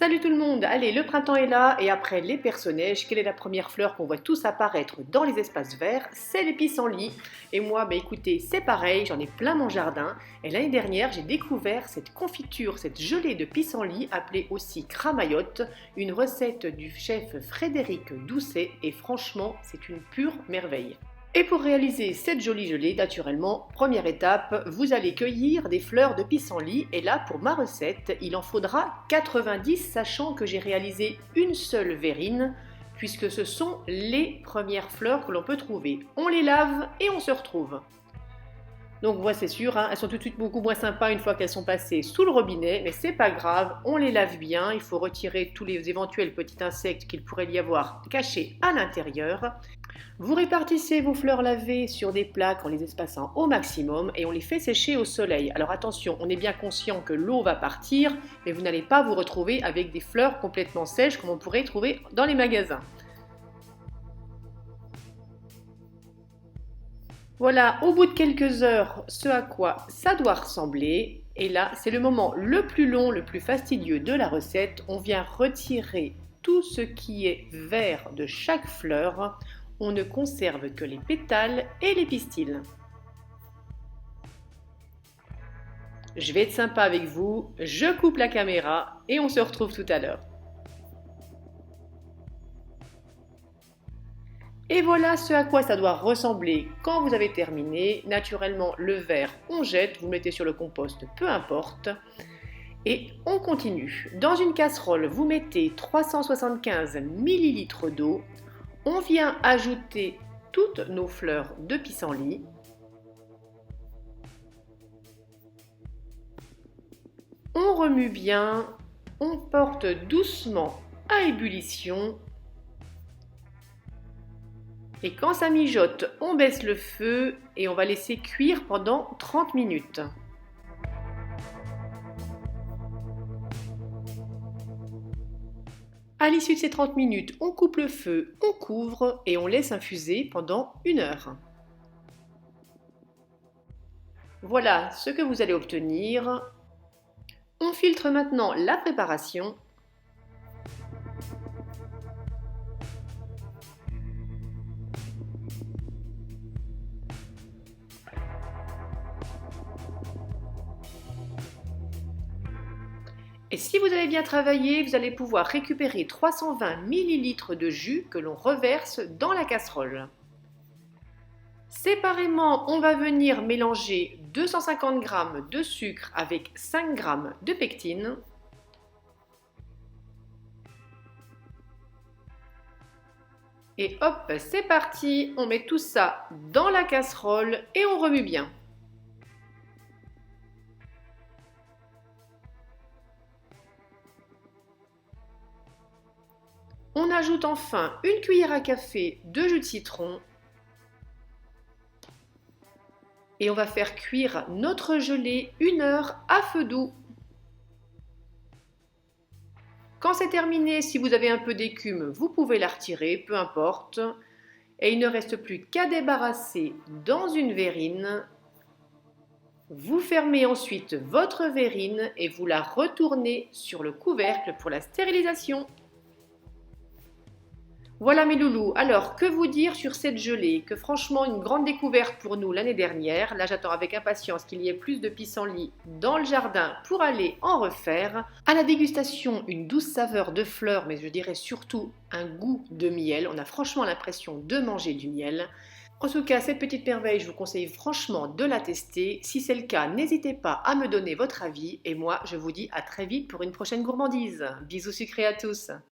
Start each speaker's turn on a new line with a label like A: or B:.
A: Salut tout le monde! Allez, le printemps est là et après les personnages, quelle est la première fleur qu'on voit tous apparaître dans les espaces verts? C'est les pissenlits. Et moi, écoutez, c'est pareil, j'en ai plein mon jardin. Et l'année dernière, j'ai découvert cette confiture, cette gelée de pissenlits appelée aussi cramaillotte, une recette du chef Frédéric Doucet et franchement, c'est une pure merveille. Et pour réaliser cette jolie gelée, naturellement, première étape, vous allez cueillir des fleurs de pissenlit. Et là, pour ma recette, il en faudra 90, sachant que j'ai réalisé une seule verrine, puisque ce sont les premières fleurs que l'on peut trouver. On les lave et on se retrouve. Donc voilà, c'est sûr, elles sont tout de suite beaucoup moins sympas une fois qu'elles sont passées sous le robinet, mais c'est pas grave, on les lave bien, il faut retirer tous les éventuels petits insectes qu'il pourrait y avoir cachés à l'intérieur. Vous répartissez vos fleurs lavées sur des plaques en les espaçant au maximum et on les fait sécher au soleil. Alors attention, on est bien conscient que l'eau va partir, mais vous n'allez pas vous retrouver avec des fleurs complètement sèches comme on pourrait trouver dans les magasins. Voilà, au bout de quelques heures, ce à quoi ça doit ressembler. Et là, c'est le moment le plus long, le plus fastidieux de la recette. On vient retirer tout ce qui est vert de chaque fleur. On ne conserve que les pétales et les pistils. Je vais être sympa avec vous, je coupe la caméra et on se retrouve tout à l'heure. Et voilà ce à quoi ça doit ressembler quand vous avez terminé. Naturellement, le verre, on jette, vous le mettez sur le compost, peu importe. Et on continue. Dans une casserole, vous mettez 375 ml d'eau. On vient ajouter toutes nos fleurs de pissenlit. On remue bien, on porte doucement à ébullition. Et quand ça mijote, on baisse le feu et on va laisser cuire pendant 30 minutes. À l'issue de ces 30 minutes, on coupe le feu, on couvre et on laisse infuser pendant 1 heure. Voilà ce que vous allez obtenir. On filtre maintenant la préparation. Et si vous avez bien travaillé, vous allez pouvoir récupérer 320 ml de jus que l'on reverse dans la casserole. Séparément, on va venir mélanger 250 g de sucre avec 5 g de pectine. Et hop, c'est parti, on met tout ça dans la casserole et on remue bien. On ajoute enfin une cuillère à café de jus de citron et on va faire cuire notre gelée 1 heure à feu doux. Quand c'est terminé, si vous avez un peu d'écume, vous pouvez la retirer, peu importe. Et il ne reste plus qu'à débarrasser dans une verrine. Vous fermez ensuite votre verrine et vous la retournez sur le couvercle pour la stérilisation. Voilà mes loulous, alors que vous dire sur cette gelée? Que franchement une grande découverte pour nous l'année dernière. Là j'attends avec impatience qu'il y ait plus de pissenlits dans le jardin pour aller en refaire. À la dégustation, une douce saveur de fleurs, mais je dirais surtout un goût de miel. On a franchement l'impression de manger du miel. En tout cas, cette petite merveille, je vous conseille franchement de la tester. Si c'est le cas, n'hésitez pas à me donner votre avis. Et moi, je vous dis à très vite pour une prochaine gourmandise. Bisous sucrés à tous!